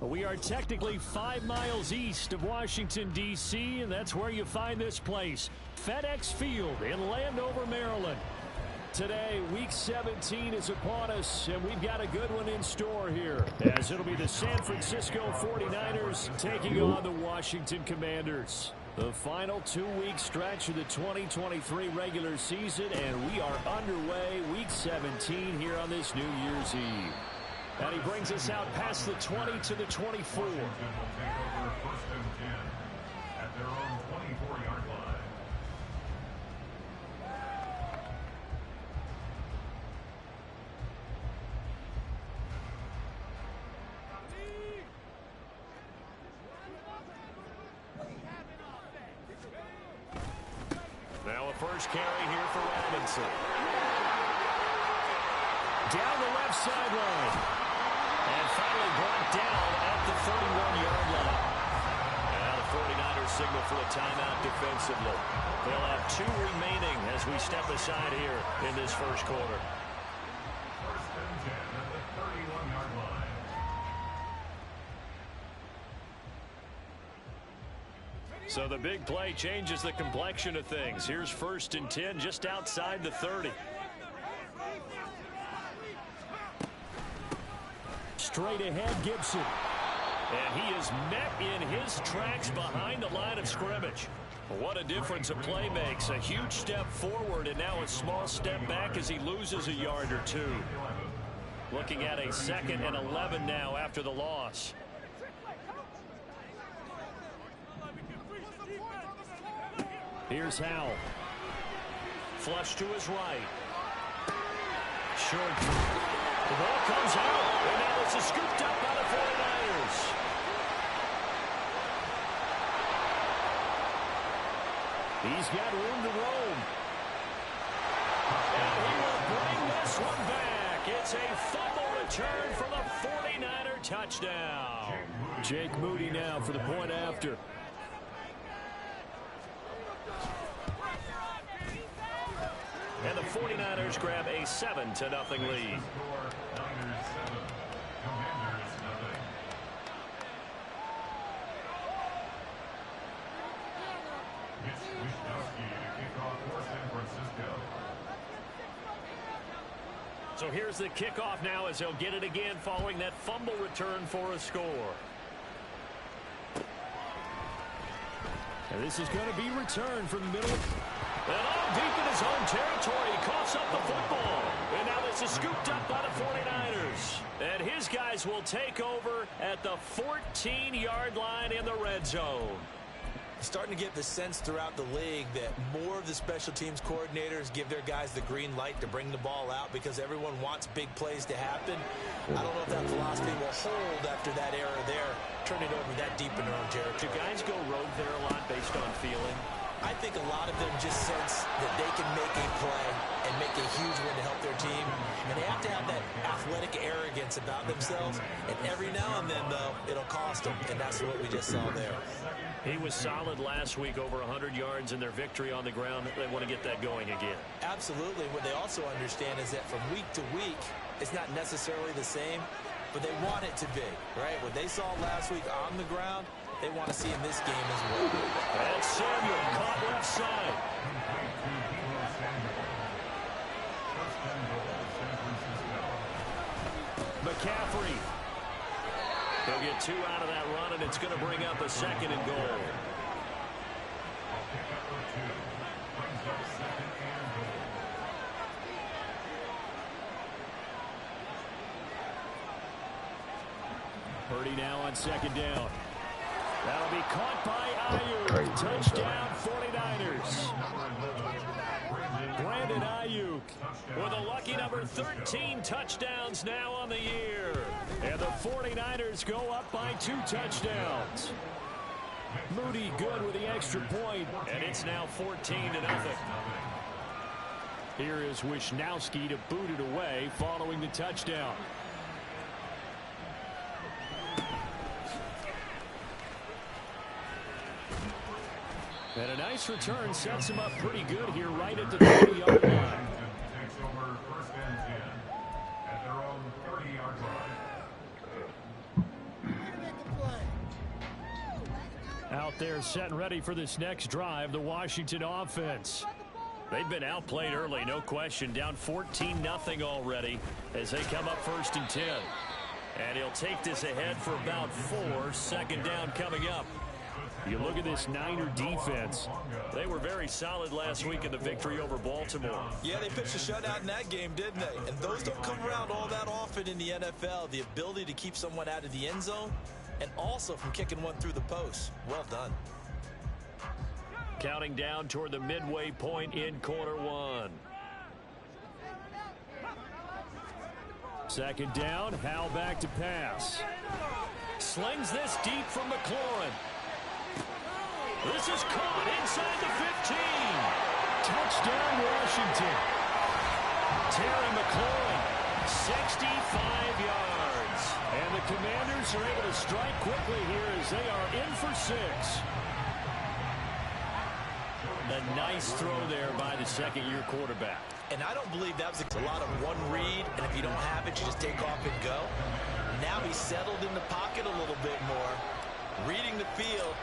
We are technically 5 miles east of Washington, D.C., and that's where you find this place, FedEx Field in Landover, Maryland. Today, Week 17 is upon us, and we've got a good one in store here, as it'll be the San Francisco 49ers taking on the Washington Commanders. The final 2-week stretch of the 2023 regular season, and we are underway Week 17 here on this New Year's Eve. And he brings us out past the 20 to the 24. Now a first carry here for Robinson. Down the left sideline. And finally brought down at the 31-yard line. Now the 49ers signal for a timeout defensively. They'll have 2 remaining as we step aside here in this first quarter. First and 10 at the 31-yard line. So the big play changes the complexion of things. Here's first and 10 just outside the 30. Straight ahead, Gibson. And he is met in his tracks behind the line of scrimmage. What a difference a play makes. A huge step forward and now a small step back as he loses a yard or 2. Looking at a 2nd and 11 now after the loss. Here's Howell. Flush to his right. Short. The ball comes out. And now it's scooped up by the 49ers. He's got room to roam. And he will bring this one back. It's a fumble return for the 49er touchdown. Jake Moody now for the point after. And the 49ers grab a 7-0 lead. So here's the kickoff now as they'll get it again following that fumble return for a score. And this is going to be returned from the middle. And all deep in his own territory, he coughs up the football. And now this is scooped up by the 49ers. And his guys will take over at the 14-yard line in the red zone. Starting to get the sense throughout the league that more of the special teams coordinators give their guys the green light to bring the ball out because everyone wants big plays to happen. I don't know if that philosophy will hold after that error there, turning it over that deep in their own territory. Do guys go rogue there a lot based on feeling? I think a lot of them just sense that they can make a play and make a huge win to help their team. And they have to have that athletic arrogance about themselves. And every now and then, though, it'll cost them. And that's what we just saw there. He was solid last week, over 100 yards in their victory on the ground. They want to get that going again. Absolutely. What they also understand is that from week to week, it's not necessarily the same, but they want it to be, right? What they saw last week on the ground, they want to see in this game as well. And Samuel caught left side. McCaffrey. He'll get 2 out of that run, and it's going to bring up a 2nd and goal. Purdy now on 2nd down. That'll be caught by Ayuk. Touchdown 49ers. Brandon Ayuk with a lucky number 13 touchdowns now on the year. And the 49ers go up by 2 touchdowns. Moody good with the extra point. And it's now 14-0. Here is Wisnowski to boot it away following the touchdown. And a nice return sets him up pretty good here right at the 30-yard line. Takes over first and 10 at their own 30-yard line. Out there set and ready for this next drive, the Washington offense. They've been outplayed early, no question. Down 14-0 already as they come up 1st and 10. And he'll take this ahead for about 4. 2nd down coming up. You look at this Niner defense. They were very solid last week in the victory over Baltimore. Yeah, they pitched a shutout in that game, didn't they? And those don't come around all that often in the NFL. The ability to keep someone out of the end zone and also from kicking one through the post. Well done. Counting down toward the midway point in quarter 1. 2nd down, Howell back to pass. Slings this deep from McLaurin. This is caught inside the 15. Touchdown, Washington. Terry McLaurin, 65 yards. And the Commanders are able to strike quickly here as they are in for 6. A nice throw there by the 2nd-year quarterback. And I don't believe that was a lot of one read, and if you don't have it, you just take off and go. Now he's settled in the pocket a little bit more, reading the field.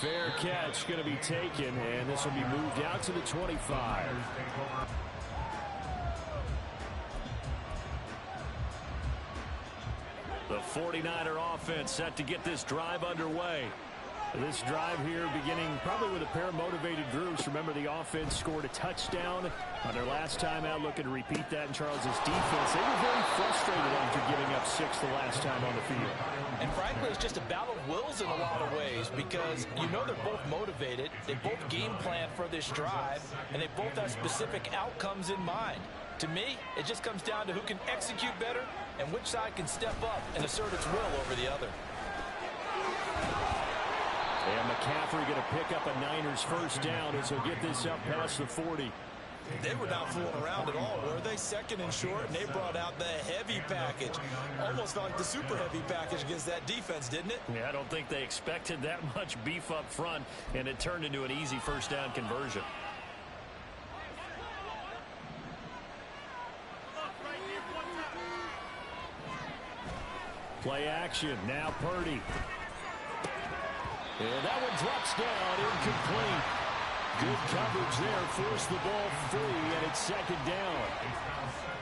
Fair catch going to be taken, and this will be moved out to the 25. The 49er offense set to get this drive underway. This drive here beginning probably with a pair of motivated groups. Remember, the offense scored a touchdown on their last time out, looking to repeat that in Charles's defense. They were very frustrated after giving up 6 the last time on the field. And frankly, it's just a battle of wills in a lot of ways because you know they're both motivated. They both game plan for this drive, and they both have specific outcomes in mind. To me, it just comes down to who can execute better and which side can step up and assert its will over the other. And McCaffrey going to pick up a Niners 1st down as he'll get this up past the 40. They were not fooling around at all, were they? 2nd and short, and they brought out the heavy package. Almost like the super heavy package against that defense, didn't it? Yeah, I don't think they expected that much beef up front, and it turned into an easy 1st down conversion. Play action. Now Purdy. And that one drops down, incomplete. Good coverage there, forced the ball free, and it's 2nd down.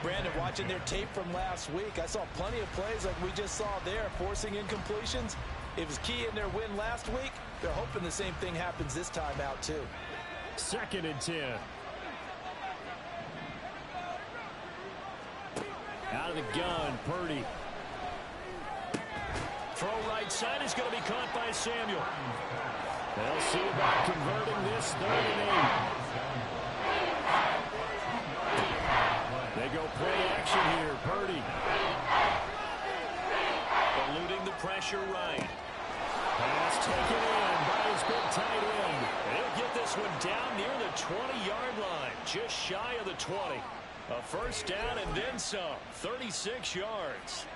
Brandon, watching their tape from last week, I saw plenty of plays like we just saw there, forcing incompletions. It was key in their win last week. They're hoping the same thing happens this time out, too. 2nd and 10. Out of the gun, Purdy. Throw right side is going to be caught by Samuel. They'll see about converting this 3rd and 8. They go play action here. Purdy. Eluding the pressure right. Pass taken in by his big tight end. And he'll get this one down near the 20-yard line. Just shy of the 20. A 1st down and then some. 36 yards.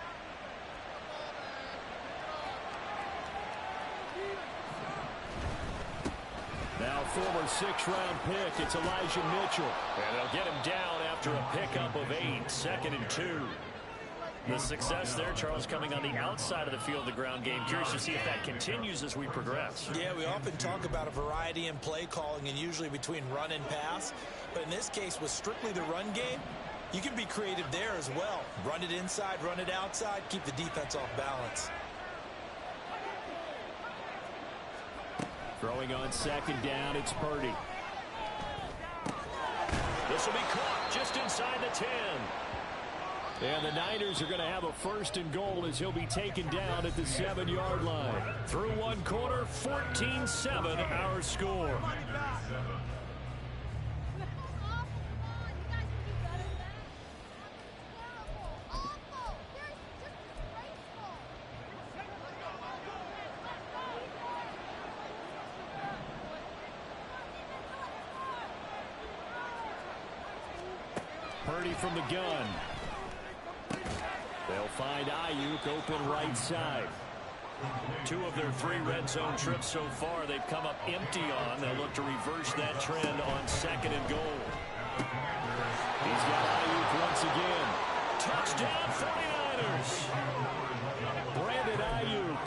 Now former 6th-round pick, it's Elijah Mitchell. And they'll get him down after a pickup of 8, 2nd and 2. The success there, Charles, coming on the outside of the field, the ground game. Curious to see if that continues as we progress. Yeah, we often talk about a variety in play calling and usually between run and pass. But in this case, with strictly the run game, you can be creative there as well. Run it inside, run it outside, keep the defense off balance. Throwing on 2nd down, it's Purdy. This will be caught just inside the 10. And the Niners are going to have a 1st and goal as he'll be taken down at the 7-yard line. Through one quarter, 14-7 our score. Purdy from the gun. They'll find Ayuk open right side. 2 of their 3 red zone trips so far they've come up empty on. They'll look to reverse that trend on 2nd and goal. He's got Ayuk once again. Touchdown 49ers. Brandon Ayuk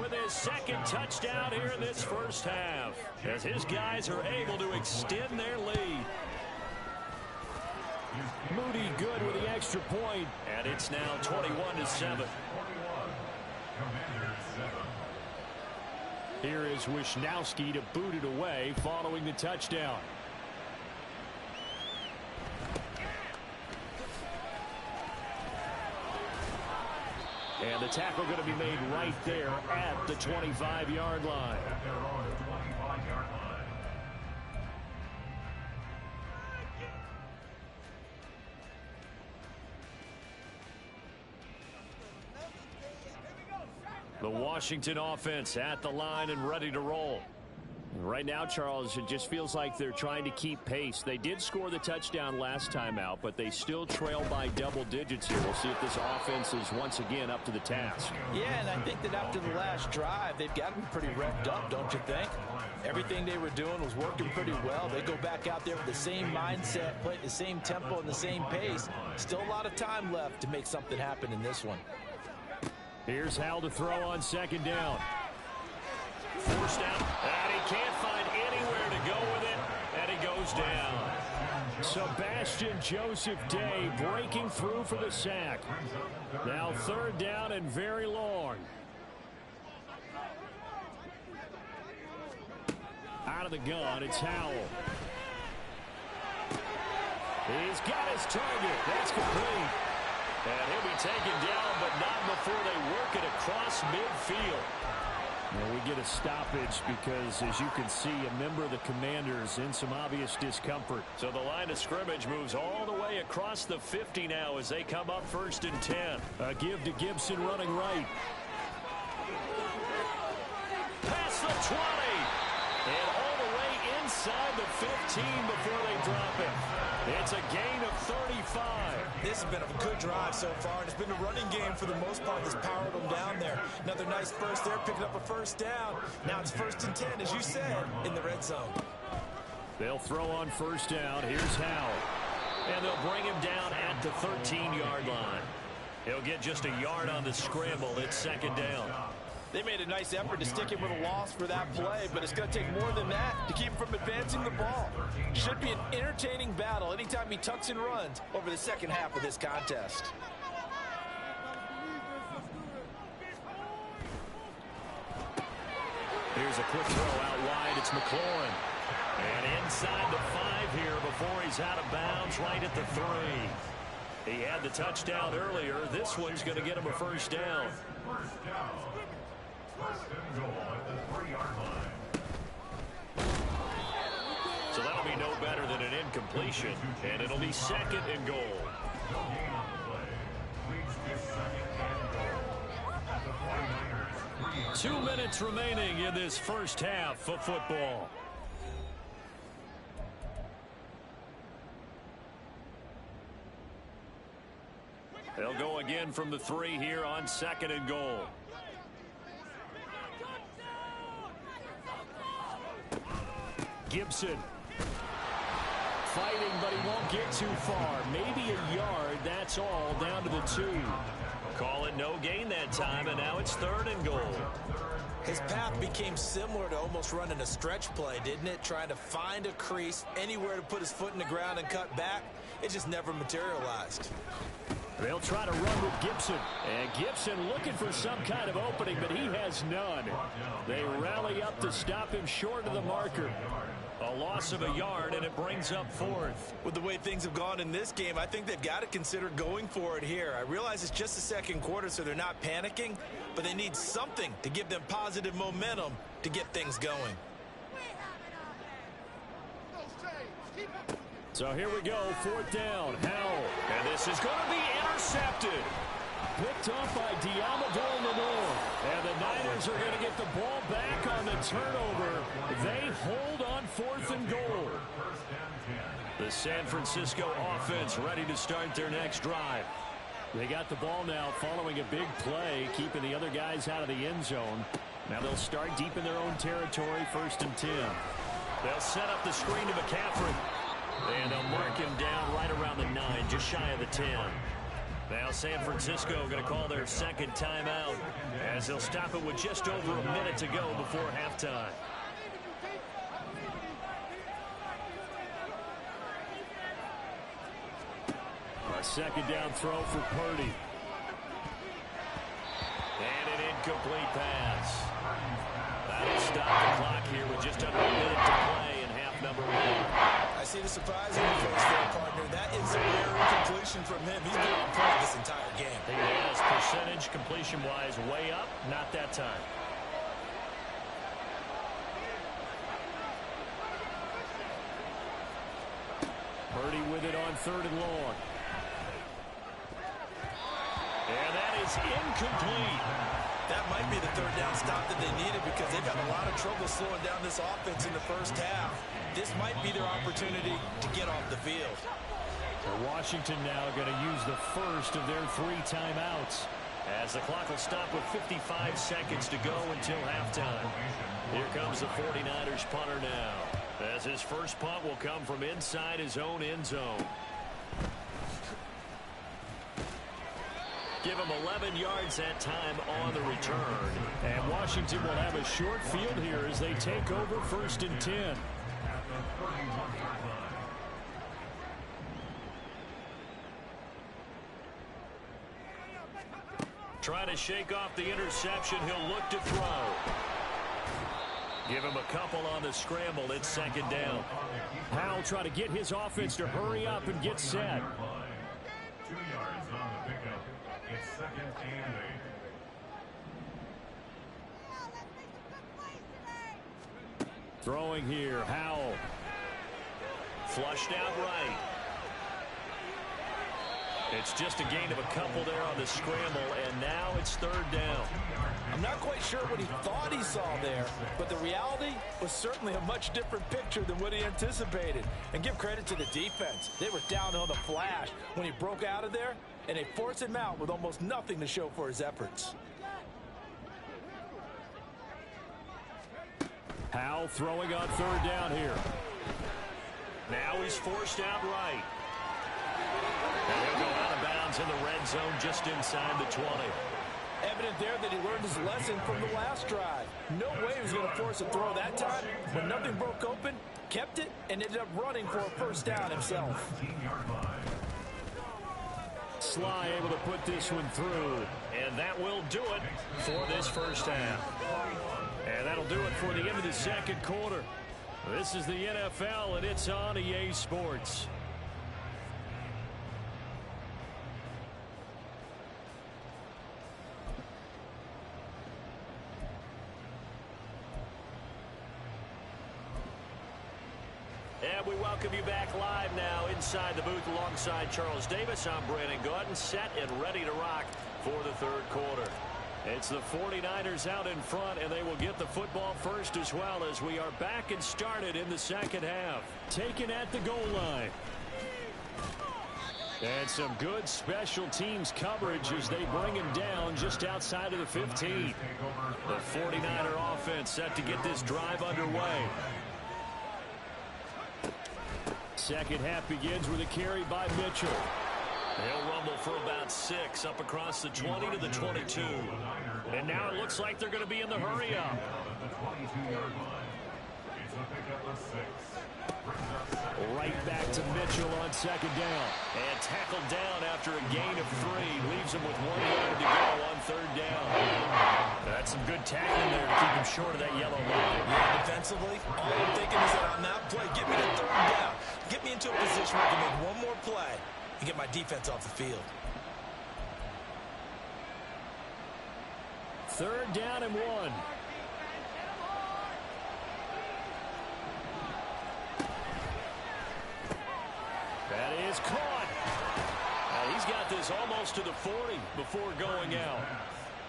with his second touchdown here in this first half, as his guys are able to extend their lead. Moody good with the extra point. And it's now 21-7. Here is Wisnowski to boot it away following the touchdown. And the tackle going to be made right there at the 25-yard line. The Washington offense at the line and ready to roll. Right now, Charles, it just feels like they're trying to keep pace. They did score the touchdown last time out, but they still trail by double digits here. We'll see if this offense is once again up to the task. Yeah, and I think that after the last drive, they've got to be pretty revved up, don't you think? Everything they were doing was working pretty well. They go back out there with the same mindset, play at the same tempo and the same pace. Still a lot of time left to make something happen in this one. Here's Hal to throw on second down. Forced out, and he can't find anywhere to go with it, and he goes down. Sebastian Joseph Day breaking through for the sack. Now third down and very long. Out of the gun, it's Howell. He's got his target. That's complete. And he'll be taken down, but not before they work it across midfield. Well, we get a stoppage because, as you can see, a member of the Commanders in some obvious discomfort. So the line of scrimmage moves all the way across the 50 now as they come up 1st and 10. A give to Gibson running right. Past the 20. And all the way inside the 15 before they drop it. It's a gain of 35. This has been a good drive so far, and it's been a running game for the most part that's powered them down there. Another nice burst there, picking up a first down. Now it's 1st and 10, as you said, in the red zone. They'll throw on first down. Here's Howell. And they'll bring him down at the 13-yard line. He'll get just a yard on the scramble. It's 2nd down. They made a nice effort to stick him with a loss for that play, but it's going to take more than that to keep him from advancing the ball. Should be an entertaining battle anytime he tucks and runs over the second half of this contest. Here's a quick throw out wide. It's McLaurin. And inside the 5 here before he's out of bounds right at the 3. He had the touchdown earlier. This one's going to get him a first down. First and goal at the 3-yard line. So that'll be no better than an incompletion, and it'll be 2nd and goal. No gain on the play. Leads to 2nd and goal at the 49ers. 2 minutes remaining in this first half of football. They'll go again from the 3 here on 2nd and goal. Gibson fighting, but he won't get too far. Maybe a yard, that's all, down to the 2. Call it no gain that time, and now it's 3rd and goal. His path became similar to almost running a stretch play, didn't it? Trying to find a crease, anywhere to put his foot in the ground and cut back. It just never materialized. They'll try to run with Gibson. And Gibson looking for some kind of opening, but he has none. They rally up to stop him short of the marker. A loss of a yard, and it brings up 4th. With the way things have gone in this game, I think they've got to consider going for it here. I realize it's just the 2nd quarter, so they're not panicking, but they need something to give them positive momentum to get things going. So here we go, 4th down. Howell. And this is going to be intercepted. Picked off by Diamador Lenore. And the Niners are going to get the ball back on the turnover. They hold on 4th and goal. The San Francisco offense ready to start their next drive. They got the ball now following a big play, keeping the other guys out of the end zone. Now they'll start deep in their own territory, 1st and 10. They'll set up the screen to McCaffrey. And they'll mark him down right around the 9, just shy of the 10. Now San Francisco going to call their second timeout as they'll stop it with just over a minute to go before halftime. A second down throw for Purdy. And an incomplete pass. That'll stop the clock here with just under a minute to play in half number 1. I see the surprise in your face there, partner. That is a rare incompletion from him. He's been on point this entire game. He has percentage completion-wise way up, not that time. Purdy with it on 3rd and long. And that is incomplete. That might be the 3rd down stop that they needed because they've had a lot of trouble slowing down this offense in the first half. This might be their opportunity to get off the field. So Washington now going to use the first of their 3 timeouts. As the clock will stop with 55 seconds to go until halftime. Here comes the 49ers punter now. As his first punt will come from inside his own end zone. Give him 11 yards that time on the return. And Washington will have a short field here as they take over 1st and 10. Trying to shake off the interception. He'll look to throw. Give him a couple on the scramble. It's 2nd down. Powell trying to get his offense to hurry up and get set. 2 yards on the pickup. It's 2nd and 8. Throwing here, Howell. Flushed out right. It's just a gain of a couple there on the scramble, and now it's 3rd down. I'm not quite sure what he thought he saw there, but the reality was certainly a much different picture than what he anticipated. And give credit to the defense. They were down on the flash when he broke out of there, and they forced him out with almost nothing to show for his efforts. Howell throwing on 3rd down here. Now he's forced out right. And he'll go out of bounds in the red zone just inside the 20. Evident there that he learned his lesson from the last drive. No way he was going to force a throw that time. When nothing broke open, kept it, and ended up running for a 1st down himself. Sly able to put this one through. And that will do it for this first half. And that'll do it for the end of the 2nd quarter. This is the NFL, and it's on EA Sports. And we welcome you back live now inside the booth alongside Charles Davis. I'm Brandon Gaudin, set and ready to rock for the 3rd quarter. It's the 49ers out in front, and they will get the football first as well as we are back and started in the 2nd half. Taken at the goal line. And some good special teams coverage as they bring him down just outside of the 15. The 49er offense set to get this drive underway. 2nd half begins with a carry by Mitchell. They'll rumble for about 6 up across the 20 to the 22. And now it looks like they're going to be in the hurry up. Right back to Mitchell on 2nd down. And tackled down after a gain of 3. Leaves him with 1 yard to go on 3rd down. That's some good tackling there to keep him short of that yellow line. Yeah, defensively, all I'm thinking is that on that play, get me to 3rd down. Get me into a position where I can make one more play and get my defense off the field. 3rd down and 1. That is caught. He's got this almost to the 40 before going out.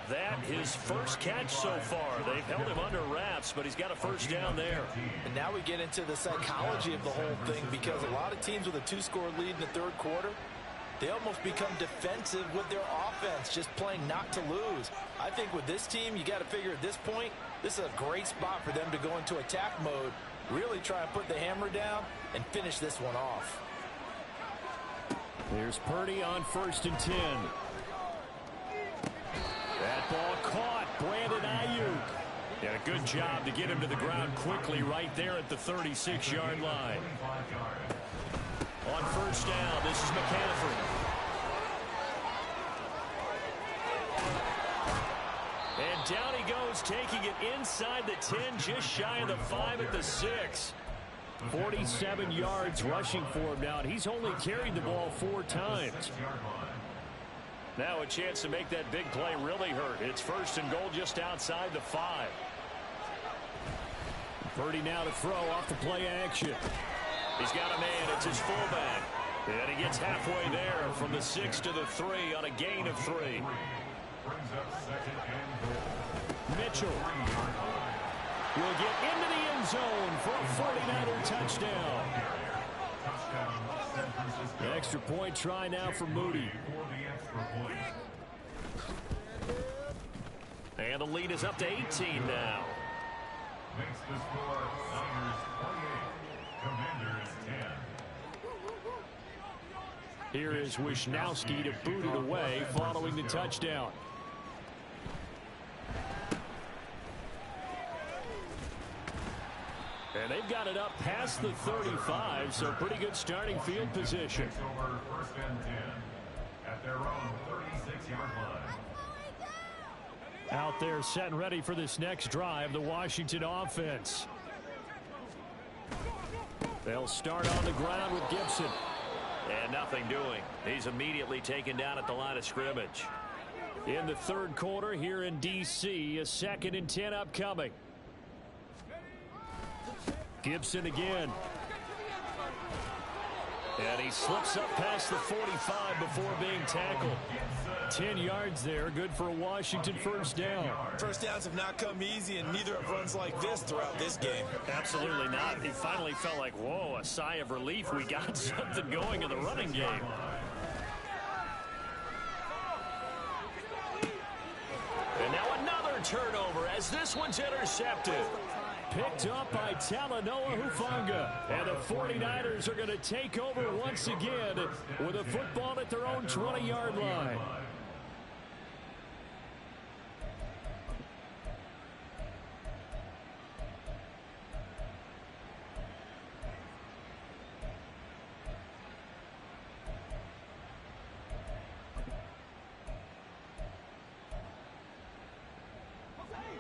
That his first catch so far. They've held him under wraps, but he's got a 1st down there. And now we get into the psychology of the whole thing, because a lot of teams with a 2-score lead in the 3rd quarter, they almost become defensive with their offense, just playing not to lose. I think with this team, you got to figure at this point, this is a great spot for them to go into attack mode, really try and put the hammer down and finish this one off. Here's Purdy on 1st and 10. That ball caught. Brandon Ayuk. And a good job to get him to the ground quickly right there at the 36-yard line. On 1st down, this is McCaffrey. And down he goes, taking it inside the 10, just shy of the 5 at the 6. 47 yards rushing for him now, and he's only carried the ball 4 times. Now a chance to make that big play really hurt. It's 1st and goal just outside the 5. Purdy now to throw off the play action. He's got a man. It's his fullback. And he gets halfway there from the 6 to the 3 on a gain of 3. Mitchell will get into the end zone for a 49er touchdown. The extra point try now for Moody. And the lead is up to 18 now. Makes the score Niners 28, Commanders 10. Here is Wisnowski to boot it away following the touchdown. And they've got it up past the 35, so pretty good starting field position. Over 1st and 10 at their own 36-yard line. Out there set and ready for this next drive, the Washington offense. They'll start on the ground with Gibson. And nothing doing. He's immediately taken down at the line of scrimmage. In the 3rd quarter here in D.C., a 2nd and 10 upcoming. Gibson again. And he slips up past the 45 before being tackled. 10 yards there, good for a Washington 1st down. 1st downs have not come easy, and neither have runs like this throughout this game. Absolutely not. He finally felt like, whoa, a sigh of relief. We got something going in the running game. And now another turnover as this one's intercepted. Picked up by Talanoa Hufanga. And the 49ers are going to take over once again with a football at their own 20-yard line.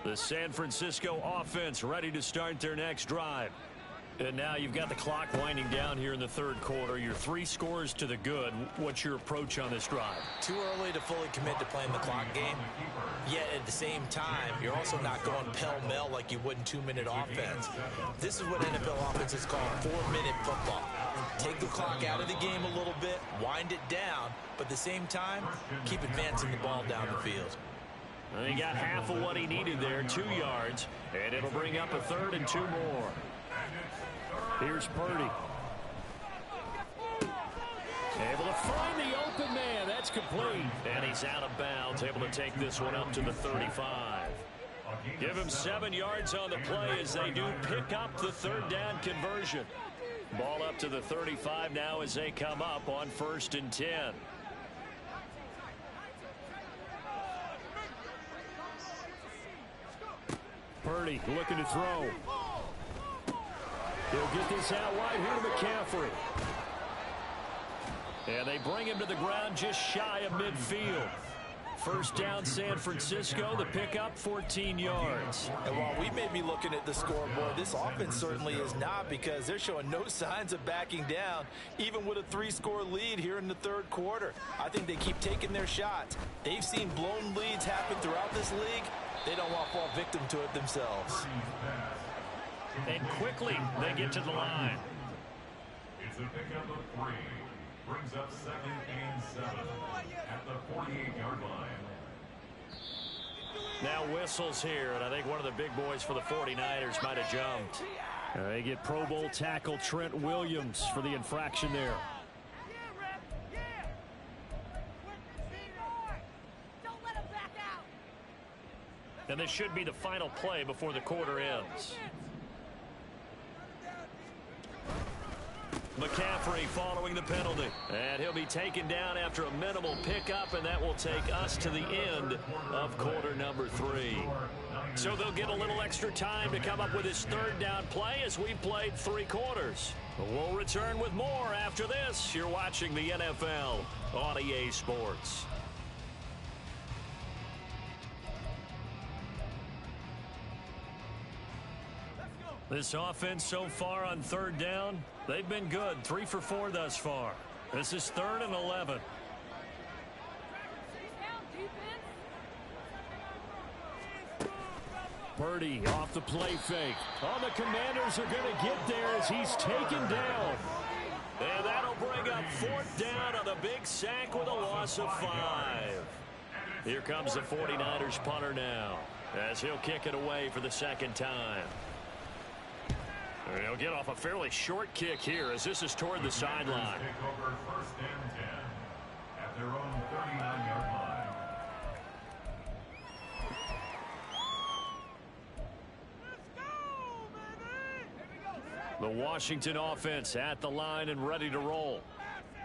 The San Francisco offense ready to start their next drive. And now you've got the clock winding down here in the 3rd quarter. You're 3 scores to the good. What's your approach on this drive? Too early to fully commit to playing the clock game. Yet at the same time, you're also not going pell-mell like you would in 2-minute offense. This is what NFL offenses call 4-minute football. Take the clock out of the game a little bit, wind it down, but at the same time, keep advancing the ball down the field. He got half of what he needed there, 2 yards, and it'll bring up a 3rd and 2 more. Here's Purdy. Able to find the open man. That's complete. And he's out of bounds, able to take this one up to the 35. Give him 7 yards on the play as they do pick up the 3rd down conversion. Ball up to the 35 now as they come up on 1st and 10. Purdy looking to throw. He'll get this out wide here to McCaffrey. And they bring him to the ground just shy of midfield. 1st down San Francisco, the pickup 14 yards. And while we may be looking at the scoreboard, this offense certainly is not, because they're showing no signs of backing down, even with a 3-score lead here in the 3rd quarter. I think they keep taking their shots. They've seen blown leads happen throughout this league. They don't want to fall victim to it themselves. And quickly, they get to the line. It's a pickup of 3. Brings up 2nd and 7 at the 48-yard line. Now whistles here, and I think one of the big boys for the 49ers might have jumped. They get Pro Bowl tackle Trent Williams for the infraction there. And this should be the final play before the quarter ends. McCaffrey following the penalty. And he'll be taken down after a minimal pickup, and that will take us to the end of quarter number 3. So they'll get a little extra time to come up with his third down play as we've played 3 quarters. We'll return with more after this. You're watching the NFL on EA Sports. This offense so far on third down, they've been good. 3 for 4 thus far. This is 3rd and 11. Purdy off the play fake. Oh, the Commanders are going to get there as he's taken down. And that'll bring up 4th down on a big sack with a loss of 5. Here comes the 49ers punter now as he'll kick it away for the 2nd time. And he'll get off a fairly short kick here as this is toward the sideline. Take over 1st and 10 at their own 39-yard line. The Washington offense at the line and ready to roll.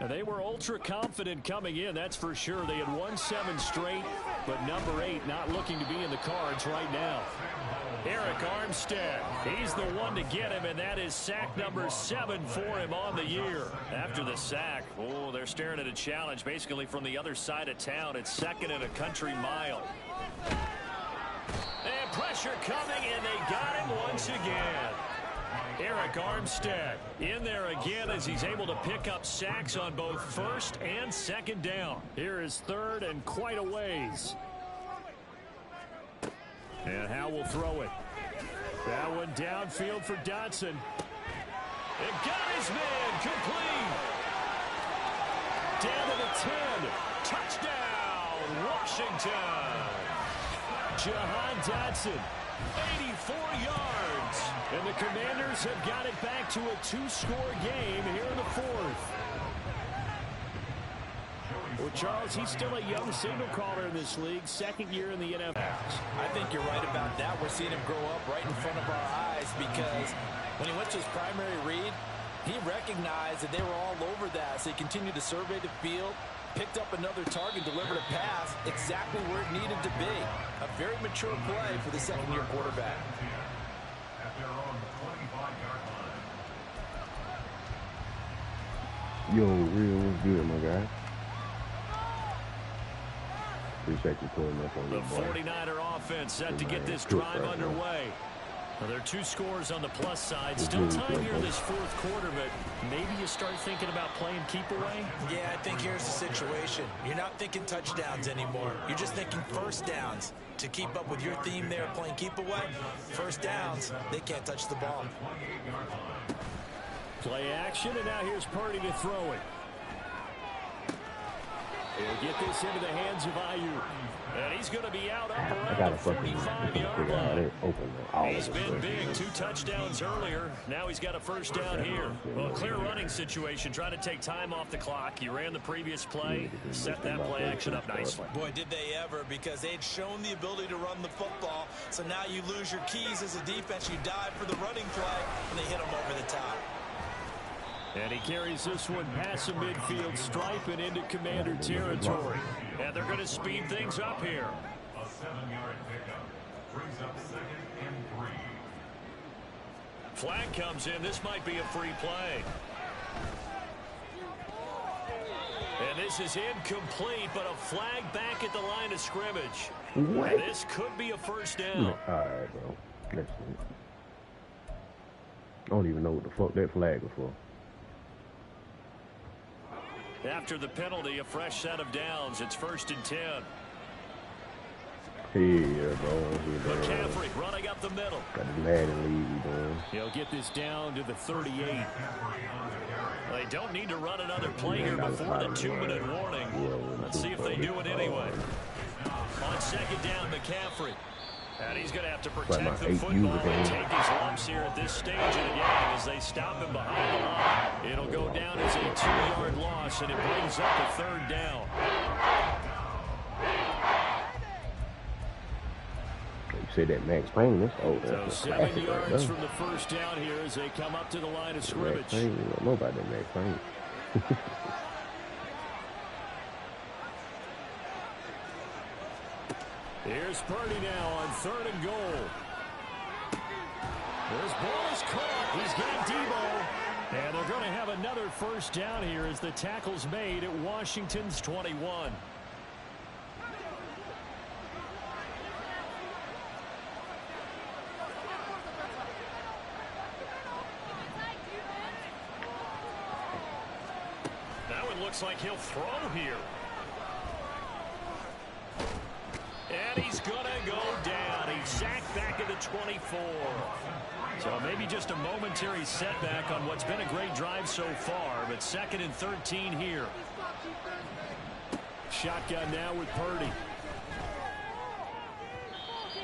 And they were ultra confident coming in, that's for sure. They had won 7 straight, but number 8 not looking to be in the cards right now. Eric Armstead, he's the one to get him, and that is sack number 7 for him on the year. After the sack, oh, they're staring at a challenge basically from the other side of town. It's 2nd and a country mile. And pressure coming, and they got him once again. Eric Armstead in there again as he's able to pick up sacks on both 1st and 2nd down. Here is 3rd and quite a ways. And Howe will throw it. That one downfield for Dotson. It got his man complete. Down to the 10. Touchdown, Washington. Jahan Dotson. 84 yards. And the Commanders have got it back to a 2-score game here in the 4th. Well, Charles, he's still a young signal caller in this league, 2nd year in the NFL. I think you're right about that. We're seeing him grow up right in front of our eyes because when he went to his primary read, he recognized that they were all over that. So he continued to survey the field, picked up another target, delivered a pass exactly where it needed to be. A very mature play for the 2nd-year quarterback. At their own 25-yard line. Yo, real good, my guy. Appreciate you pulling up on The your boy. 49er offense set to get this drive underway. Well, there are 2 scores on the plus side. Still time here in this 4th quarter, but maybe you start thinking about playing keep away? Yeah, I think here's the situation. You're not thinking touchdowns anymore. You're just thinking 1st downs. To keep up with your theme there, playing keep away, 1st downs, they can't touch the ball. Play action, and now here's Purdy to throw it. He'll get this into the hands of Ayuk. And he's going to be out up around the 45-yard line. He's been big, 2 touchdowns earlier. Now he's got a 1st down here. Well, a clear running situation, trying to take time off the clock. You ran the previous play, set that play action up nicely. Boy, did they ever, because they'd shown the ability to run the football. So now you lose your keys as a defense. You dive for the running play, and they hit them over the top. And he carries this one past the midfield stripe and into Commander territory. And they're going to speed things up here. A 7-yard pickup brings up 2nd and 3. Flag comes in. This might be a free play. And this is incomplete, but a flag back at the line of scrimmage. What? This could be a 1st down. All right, bro. That's it. I don't even know what the fuck that flag was for. After the penalty, a fresh set of downs. It's 1st and 10. Yeah, bro. McCaffrey running up the middle. Got the Madden lead, bro. He'll get this down to the 38. They don't need to run another play here before the 2-minute warning. Let's see if they do it anyway. On 2nd down, McCaffrey. And he's going to have to protect the football and take his lumps here at this stage of the game as they stop him behind the line. It'll go down as a 2-yard loss, and it brings up a 3rd down. said that Max Payne. That's So that's a 7 classic right yards there. from the first down here as they come up to the line of Max scrimmage. Payne, you don't know about that Max Payne. Here's Purdy now on 3rd and goal. This ball is caught. He's got Debo. And they're going to have another first down here as the tackle's made at Washington's 21. Now it looks like he'll throw here. And he's going to go down. He's sacked back at the 24. So maybe just a momentary setback on what's been a great drive so far, but 2nd and 13 here. Shotgun now with Purdy.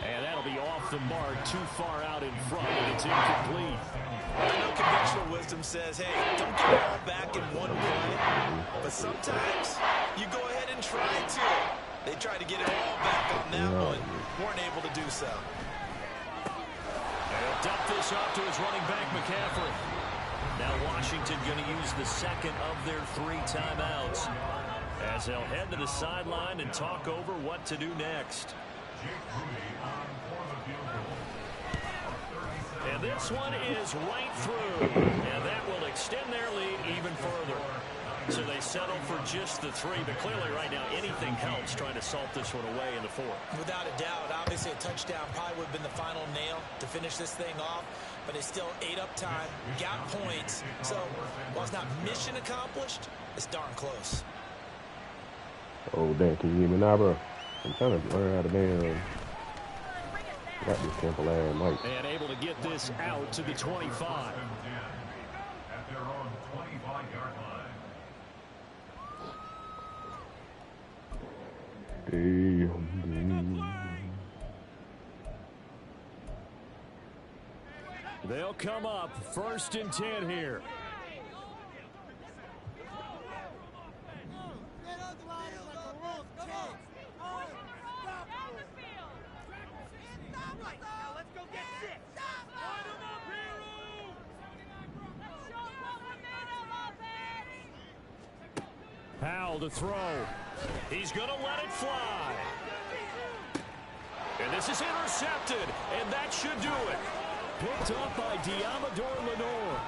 And that'll be off the mark, too far out in front, and it's incomplete. I know conventional wisdom says, hey, don't get it all back in one play, but sometimes you go ahead and try to. They tried to get it all back on that one, weren't able to do so. They'll dump this off to his running back, McCaffrey. Now Washington going to use the second of their 3 timeouts as they'll head to the sideline and talk over what to do next. And this one is right through, and that will extend their lead even further. So they settle for just the 3, but clearly right now anything helps trying to salt this one away in the 4th. Without a doubt, obviously a touchdown probably would have been the final nail to finish this thing off, but it's still ate up time, got points. So while it's not mission accomplished, it's darn close. Oh, damn, can you hear me now, bro? I'm trying to learn how to damn. Got this simple ass mic. And able to get this out to the 25. At their own 25-yard line. They'll come up 1st and 10 here. Powell to throw. He's going to let it fly. And this is intercepted, and that should do it. Picked up by Diamador Lenore.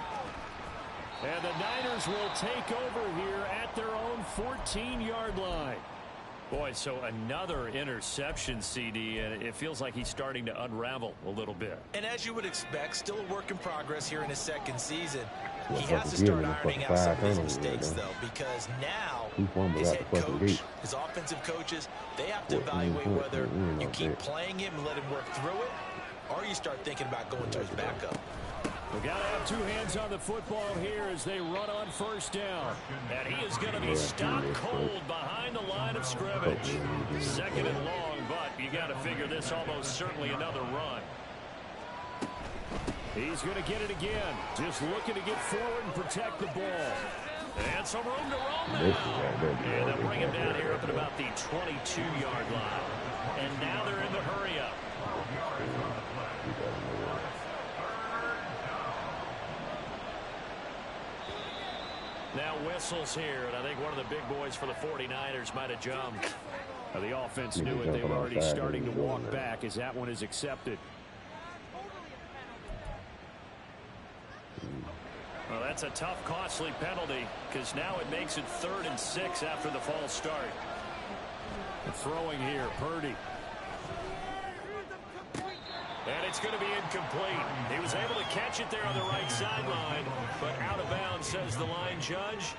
And the Niners will take over here at their own 14-yard line. Boy, so another interception, CD, and it feels like he's starting to unravel a little bit. And as you would expect, still a work in progress here in his 2nd season. He has to start ironing out some of his mistakes, though, because now his head coach, his offensive coaches, they have to evaluate whether you keep playing him and let him work through it, or you start thinking about going to his backup. We've got to have 2 hands on the football here as they run on 1st down. And he is going to be stopped cold behind the line of scrimmage. 2nd and long, but you got to figure this almost certainly another run. He's going to get it again. Just looking to get forward and protect the ball. And some room to roam now. And they'll bring him down here up at about the 22-yard line. And now they're in the hurry-up. Now whistles here, and I think one of the big boys for the 49ers might have jumped. The offense knew it. They were already starting to walk back as that one is accepted. Well, that's a tough, costly penalty because now it makes it 3rd and 6 after the false start. The throwing here, Purdy. And it's going to be incomplete. He was able to catch it there on the right sideline, but out of bounds, says the line judge.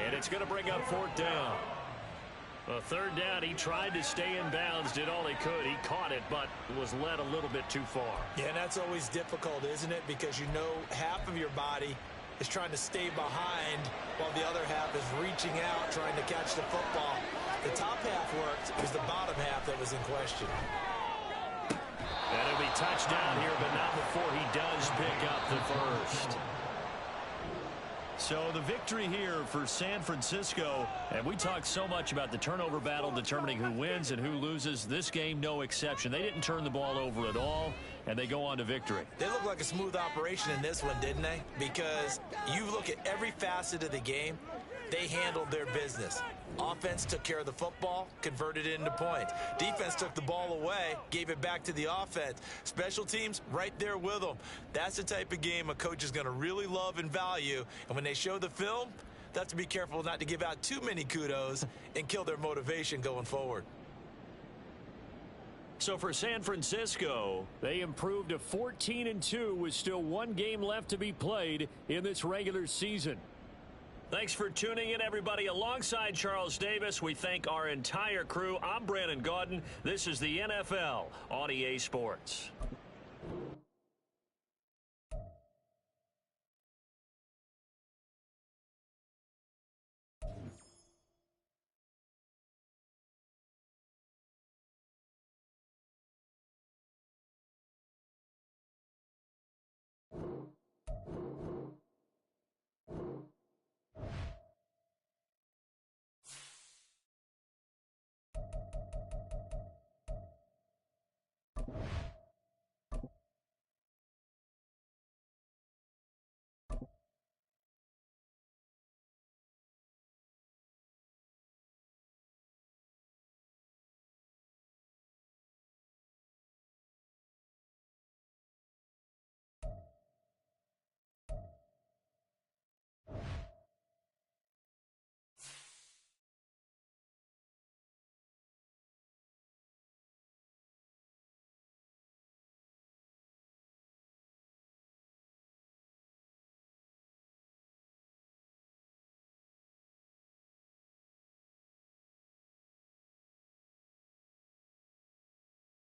And it's going to bring up 4th down. A 3rd down, he tried to stay in bounds, did all he could. He caught it, but was led a little bit too far. Yeah, and that's always difficult, isn't it? Because you know half of your body is trying to stay behind while the other half is reaching out, trying to catch the football. The top half worked. It was the bottom half that was in question. And it'll be touchdown here, but not before he does pick up the first. So the victory here for San Francisco. And we talked so much about the turnover battle determining who wins and who loses. This game, no exception. They didn't turn the ball over at all, and they go on to victory. They look like a smooth operation in this one, didn't they? Because you look at every facet of the game, they handled their business. Offense took care of the football, converted it into points. Defense took the ball away, gave it back to the offense. Special teams, right there with them. That's the type of game a coach is going to really love and value. And when they show the film, they have to be careful not to give out too many kudos and kill their motivation going forward. So for San Francisco, they improved to 14-2 with still one game left to be played in this regular season. Thanks for tuning in, everybody. Alongside Charles Davis, we thank our entire crew. I'm Brandon Gaudin. This is the NFL on EA Sports.